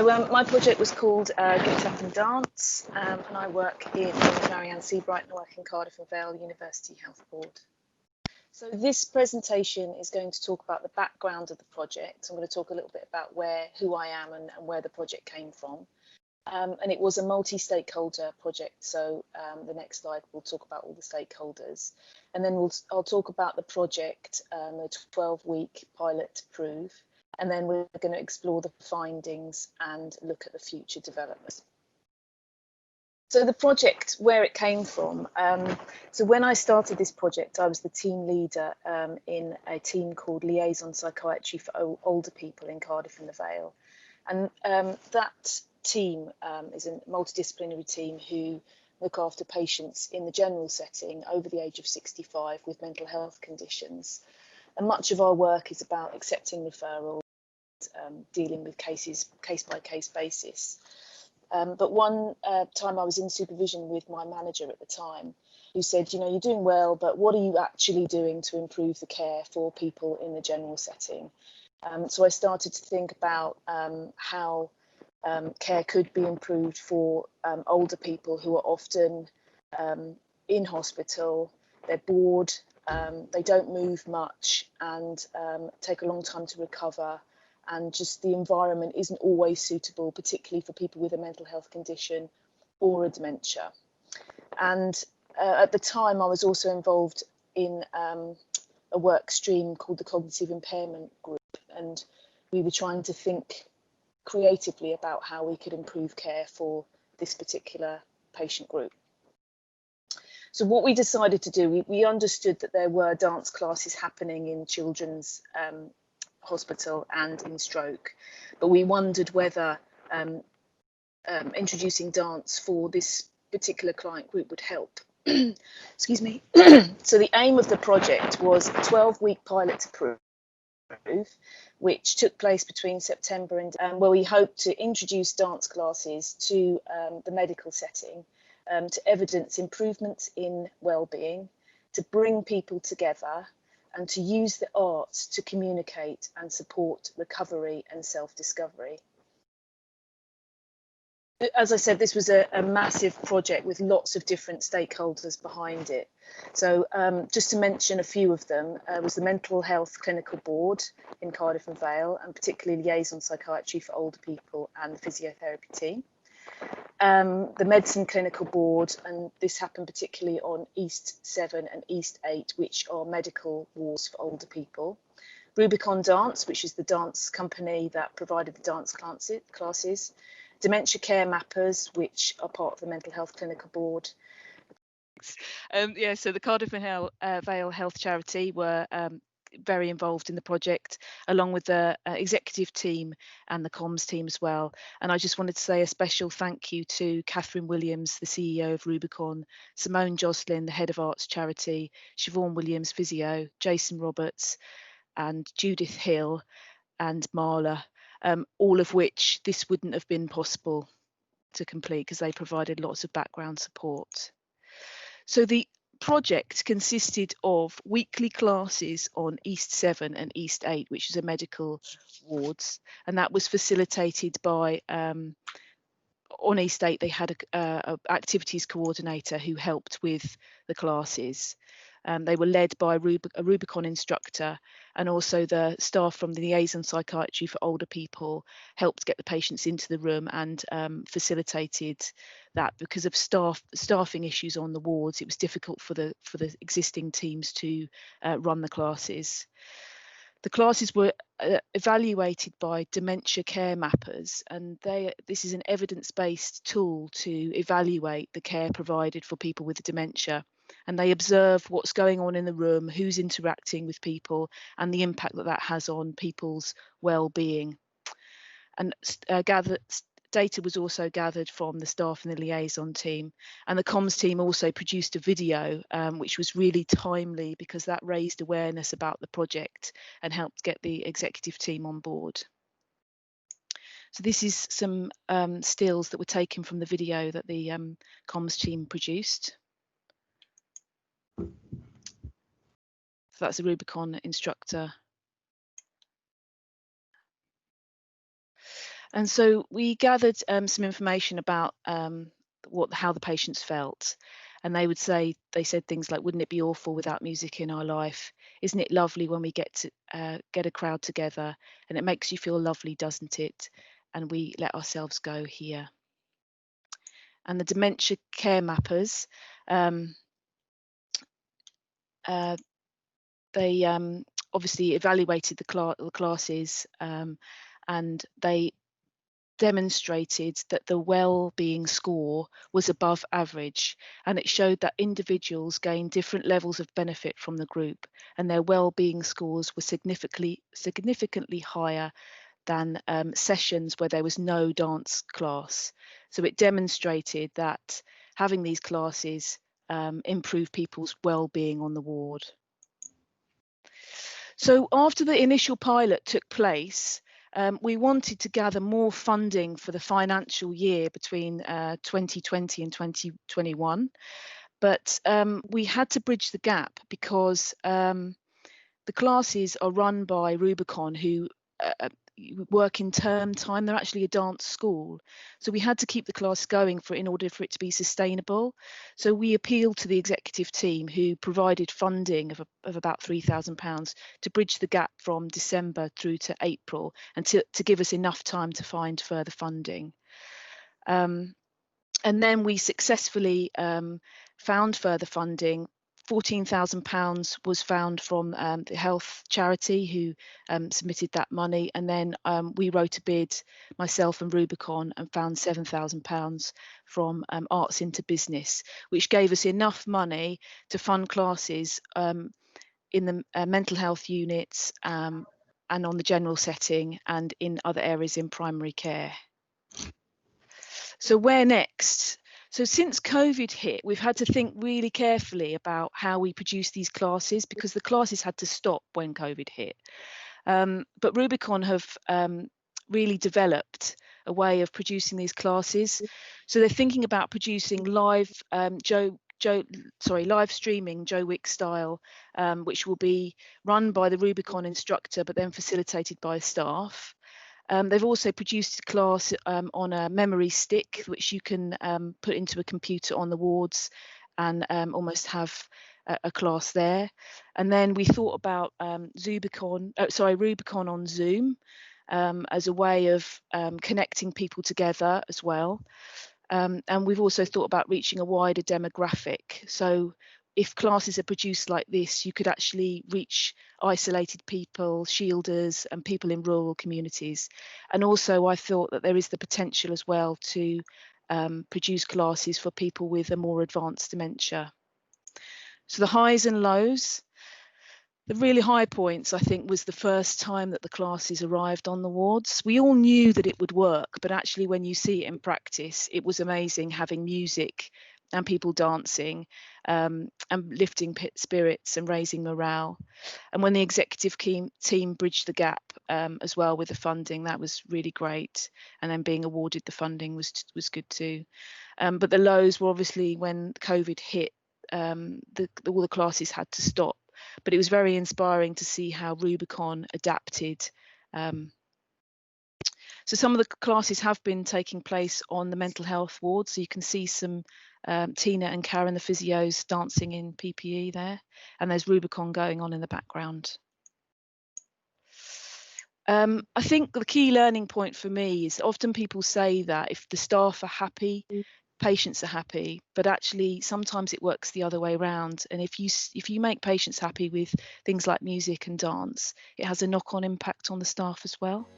My project was called Get Up and Dance, and I work in Marianne, Seabright, and I work in Cardiff and Vale University Health Board. So this presentation is going to talk about the background of the project. I'm going to talk a little bit about who I am and where the project came from. And it was a multi-stakeholder project, so the next slide will talk about all the stakeholders. And then I'll talk about the project, a 12-week pilot to prove. And then we're going to explore the findings and look at the future developments. So the project, where it came from. So when I started this project, I was the team leader in a team called Liaison Psychiatry for Older People in Cardiff and the Vale. And that team is a multidisciplinary team who look after patients in the general setting over the age of 65 with mental health conditions. And much of our work is about accepting referrals, dealing with cases case-by-case basis. But one time I was in supervision with my manager at the time, who said, you know, you're doing well, but what are you actually doing to improve the care for people in the general setting? So I started to think about how care could be improved for older people who are often in hospital, they're bored, they don't move much and take a long time to recover, and just the environment isn't always suitable, particularly for people with a mental health condition or a dementia. And at the time I was also involved in a work stream called the Cognitive Impairment Group, and we were trying to think creatively about how we could improve care for this particular patient group. So what we decided to do, we understood that there were dance classes happening in children's hospital and in stroke, but we wondered whether introducing dance for this particular client group would help. Excuse me. So the aim of the project was a 12-week pilot to prove, which took place between September and where we hoped to introduce dance classes to the medical setting to evidence improvements in well-being, to bring people together, and to use the arts to communicate and support recovery and self-discovery. As I said, this was a massive project with lots of different stakeholders behind it. So just to mention a few of them, was the Mental Health Clinical Board in Cardiff and Vale, and particularly Liaison Psychiatry for Older People and the physiotherapy team. The Medicine Clinical Board, and this happened particularly on East 7 and East 8, which are medical wards for older people. Rubicon Dance, which is the dance company that provided the dance classes. Dementia Care Mappers, which are part of the Mental Health Clinical Board. So the Cardiff and Vale Health Charity were very involved in the project, along with the executive team and the comms team as well. And I just wanted to say a special thank you to Catherine Williams, the CEO of Rubicon, Simone Joslin, the head of Arts Charity, Siobhan Williams, physio, Jason Roberts, and Judith Hill and Marla, all of which this wouldn't have been possible to complete because they provided lots of background support. So the project consisted of weekly classes on East 7 and East 8, which is a medical wards, and that was facilitated by on East 8 they had a activities coordinator who helped with the classes. They were led by a Rubicon instructor, and also the staff from the Liaison Psychiatry for Older People helped get the patients into the room and facilitated that. Because of staffing issues on the wards, it was difficult for the existing teams to run the classes. The classes were evaluated by Dementia Care Mappers, and this is an evidence-based tool to evaluate the care provided for people with dementia. And they observe what's going on in the room, who's interacting with people, and the impact that has on people's well-being. And data was also gathered from the staff in the liaison team, and the comms team also produced a video which was really timely because that raised awareness about the project and helped get the executive team on board. So this is some stills that were taken from the video that the comms team produced. So that's a Rubicon instructor. And so we gathered some information about how the patients felt. And they said things like, wouldn't it be awful without music in our life? Isn't it lovely when we get to get a crowd together? And it makes you feel lovely, doesn't it? And we let ourselves go here. And the dementia care mappers, they obviously evaluated the classes, and they demonstrated that the well-being score was above average, and it showed that individuals gained different levels of benefit from the group, and their well-being scores were significantly higher than sessions where there was no dance class. So it demonstrated that having these classes improved people's well-being on the ward. So after the initial pilot took place, we wanted to gather more funding for the financial year between 2020 and 2021, but we had to bridge the gap because the classes are run by Rubicon, who work in term time. They're actually a dance school, so we had to keep the class going in order for it to be sustainable. So we appealed to the executive team, who provided funding of about £3,000 to bridge the gap from December through to April, and to give us enough time to find further funding. And then we successfully found further funding. £14,000 was found from the health charity who submitted that money, and then we wrote a bid, myself and Rubicon, and found £7,000 from Arts into Business, which gave us enough money to fund classes in the mental health units, and on the general setting, and in other areas in primary care. So where next? So since COVID hit, we've had to think really carefully about how we produce these classes, because the classes had to stop when COVID hit. But Rubicon have really developed a way of producing these classes. So they're thinking about producing live live streaming Joe Wick style, which will be run by the Rubicon instructor, but then facilitated by staff. They've also produced a class on a memory stick, which you can put into a computer on the wards, and almost have a class there. And then we thought about Rubicon on Zoom as a way of connecting people together as well. And we've also thought about reaching a wider demographic. So if classes are produced like this, you could actually reach isolated people, shielders, and people in rural communities. And also I thought that there is the potential as well to produce classes for people with a more advanced dementia. So the highs and lows. The really high points, I think, was the first time that the classes arrived on the wards. We all knew that it would work, but actually when you see it in practice, it was amazing having music and people dancing, and lifting spirits and raising morale. And when the executive team bridged the gap as well with the funding, that was really great. And then being awarded the funding was good too. But the lows were obviously when COVID hit, all the classes had to stop. But it was very inspiring to see how Rubicon adapted. So some of the classes have been taking place on the mental health ward. So you can see some Tina and Karen, the physios, dancing in PPE there. And there's Rubicon going on in the background. I think the key learning point for me is often people say that if the staff are happy, patients are happy, but actually sometimes it works the other way around. And if you make patients happy with things like music and dance, it has a knock-on impact on the staff as well.